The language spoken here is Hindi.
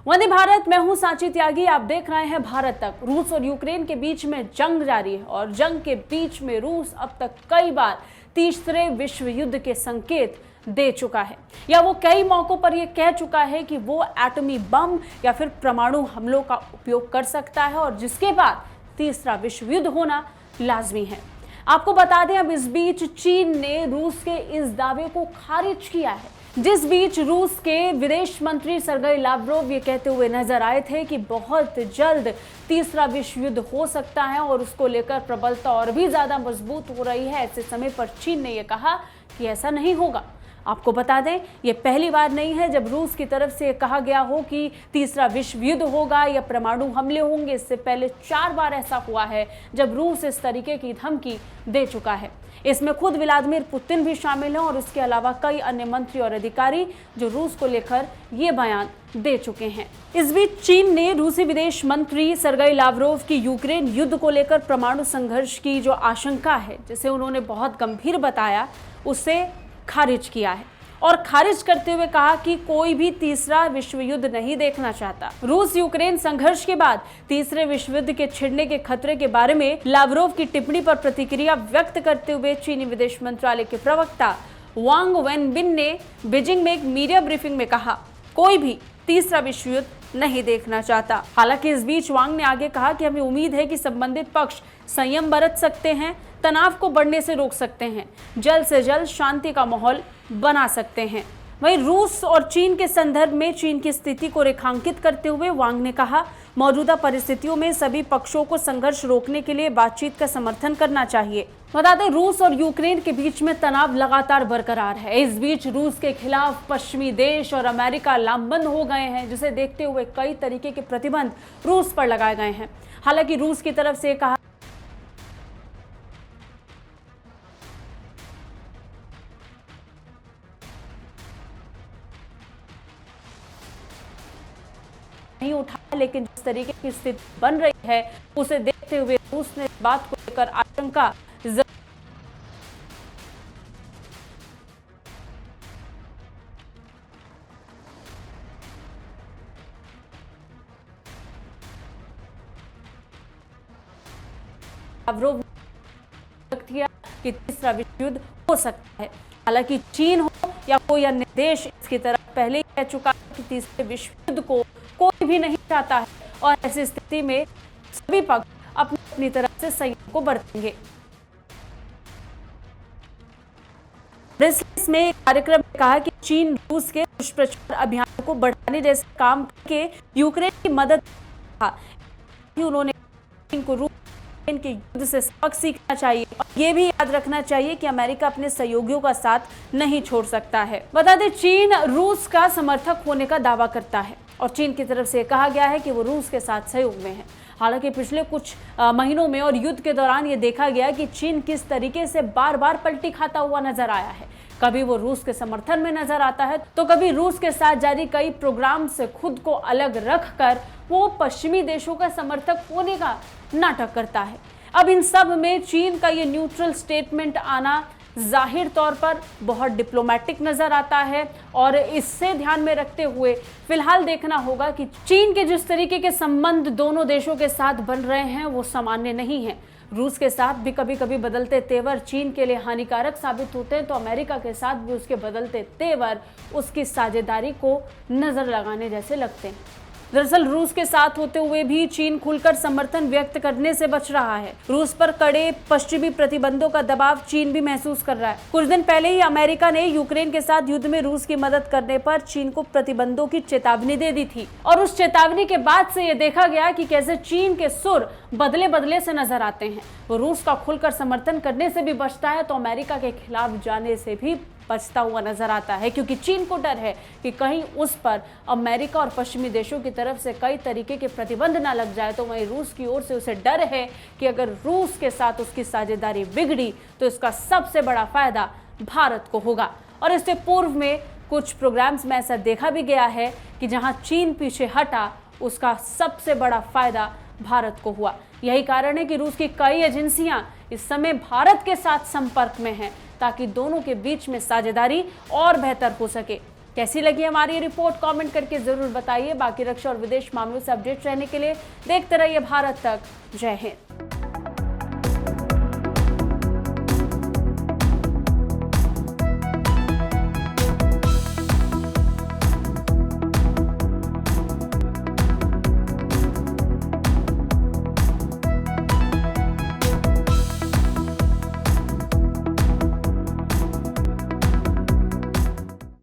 वंदे भारत, मैं हूं सांची त्यागी। आप देख रहे हैं भारत तक। रूस और यूक्रेन के बीच में जंग जारी है और जंग के बीच में रूस अब तक कई बार तीसरे विश्व युद्ध के संकेत दे चुका है, या वो कई मौकों पर यह कह चुका है कि वो एटमी बम या फिर परमाणु हमलों का उपयोग कर सकता है और जिसके बाद तीसरा विश्व युद्ध होना लाजमी है। आपको बता दें, अब इस बीच चीन ने रूस के इस दावे को खारिज किया है, जिस बीच रूस के विदेश मंत्री सर्गेई लावरोव ये कहते हुए नजर आए थे कि बहुत जल्द तीसरा विश्व युद्ध हो सकता है और उसको लेकर प्रबलता और भी ज्यादा मजबूत हो रही है। ऐसे समय पर चीन ने यह कहा कि ऐसा नहीं होगा। आपको बता दें, ये पहली बार नहीं है जब रूस की तरफ से कहा गया हो कि तीसरा विश्व युद्ध होगा या परमाणु हमले होंगे। इससे पहले 4 बार ऐसा हुआ है जब रूस इस तरीके की धमकी दे चुका है। इसमें खुद व्लादिमीर पुतिन भी शामिल हैं और इसके अलावा कई अन्य मंत्री और अधिकारी जो रूस को लेकर ये बयान दे चुके हैं। इस बीच चीन ने रूसी विदेश मंत्री सर्गेई लावरोव की यूक्रेन युद्ध को लेकर परमाणु संघर्ष की जो आशंका है, जिसे उन्होंने बहुत गंभीर बताया, उसे खारिज किया है और खारिज करते हुए कहा कि कोई भी तीसरा विश्व युद्ध नहीं देखना चाहता। रूस यूक्रेन संघर्ष के बाद तीसरे विश्व युद्ध के छिड़ने के खतरे के बारे में लावरोव की टिप्पणी पर प्रतिक्रिया व्यक्त करते हुए चीनी विदेश मंत्रालय के प्रवक्ता वांग वेनबिन ने बीजिंग में एक मीडिया ब्रीफिंग में कहा, कोई भी तीसरा विश्व युद्ध नहीं देखना चाहता। हालांकि इस बीच वांग ने आगे कहा कि हमें उम्मीद है कि संबंधित पक्ष संयम बरत सकते हैं, तनाव को बढ़ने से रोक सकते हैं, जल्द से जल्द शांति का माहौल बना सकते हैं। वहीं रूस और चीन के संदर्भ में चीन की स्थिति को रेखांकित करते हुए वांग ने कहा, मौजूदा परिस्थितियों में सभी पक्षों को संघर्ष रोकने के लिए बातचीत का समर्थन करना चाहिए। बता दें, रूस और यूक्रेन के बीच में तनाव लगातार बरकरार है। इस बीच रूस के खिलाफ पश्चिमी देश और अमेरिका लामबंद हो गए हैं, जिसे देखते हुए कई तरीके के प्रतिबंध रूस पर लगाए गए हैं। हालांकि रूस की तरफ से कहा नहीं उठाया, लेकिन जिस तरीके की स्थिति बन रही है उसे देखते हुए रूस ने इस बात को लेकर आशंका लावरोव ने व्यक्त किया कि तीसरा विश्व युद्ध हो सकता है। हालांकि चीन हो या कोई अन्य देश इसकी तरफ पहले ही कह चुका है कि तीसरे विश्व युद्ध को कोई भी नहीं चाहता है और ऐसी स्थिति में सभी पक्ष अपनी अपनी तरफ से संयम को बरतेंगे। ब्रसेल्स में एक कार्यक्रम में कहा कि चीन रूस के दुष्प्रचार अभियान को बढ़ाने जैसे काम के यूक्रेन की मदद उन्होंने चीन को रूस के युद्ध से सबक सीखना चाहिए और ये भी याद रखना चाहिए कि अमेरिका अपने सहयोगियों का साथ नहीं छोड़ सकता है। बता दें, चीन रूस का समर्थक होने का दावा करता है और चीन की तरफ से कहा गया है कि वो रूस के साथ सहयोग में है। हालांकि पिछले कुछ महीनों में और युद्ध के दौरान ये देखा गया कि चीन किस तरीके से बार बार पलटी खाता हुआ नजर आया है। कभी वो रूस के समर्थन में नजर आता है तो कभी रूस के साथ जारी कई प्रोग्राम से खुद को अलग रखकर वो पश्चिमी देशों का समर्थक होने का नाटक करता है। अब इन सब में चीन का ये न्यूट्रल स्टेटमेंट आना जाहिर तौर पर बहुत डिप्लोमेटिक नजर आता है और इससे ध्यान में रखते हुए फिलहाल देखना होगा कि चीन के जिस तरीके के संबंध दोनों देशों के साथ बन रहे हैं वो सामान्य नहीं है। रूस के साथ भी कभी कभी बदलते तेवर चीन के लिए हानिकारक साबित होते हैं, तो अमेरिका के साथ भी उसके बदलते तेवर उसकी साझेदारी को नजर लगाने जैसे लगते हैं। दरअसल रूस के साथ होते हुए भी चीन खुलकर समर्थन व्यक्त करने से बच रहा है। रूस पर कड़े पश्चिमी प्रतिबंधों का दबाव चीन भी महसूस कर रहा है। कुछ दिन पहले ही अमेरिका ने यूक्रेन के साथ युद्ध में रूस की मदद करने पर चीन को प्रतिबंधों की चेतावनी दे दी थी और उस चेतावनी के बाद से ये देखा गया कि कैसे चीन के सुर बदले बदले से नजर आते हैं। वो रूस का खुलकर समर्थन करने से भी बचता है तो अमेरिका के खिलाफ जाने से भी बचता हुआ नजर आता है, क्योंकि चीन को डर है कि कहीं उस पर अमेरिका और पश्चिमी देशों की तरफ से कई तरीके के प्रतिबंध ना लग जाए। तो वहीं रूस की ओर से उसे डर है कि अगर रूस के साथ उसकी साझेदारी बिगड़ी तो इसका सबसे बड़ा फायदा भारत को होगा। और इससे पूर्व में कुछ प्रोग्राम्स में ऐसा देखा भी गया है कि जहां चीन पीछे हटा उसका सबसे बड़ा फायदा भारत को हुआ। यही कारण है कि रूस की कई एजेंसियां इस समय भारत के साथ संपर्क में हैं ताकि दोनों के बीच में साझेदारी और बेहतर हो सके। कैसी लगी हमारी ये रिपोर्ट कमेंट करके जरूर बताइए। बाकी रक्षा और विदेश मामलों से अपडेट रहने के लिए देखते रहिए भारत तक। जय हिंद।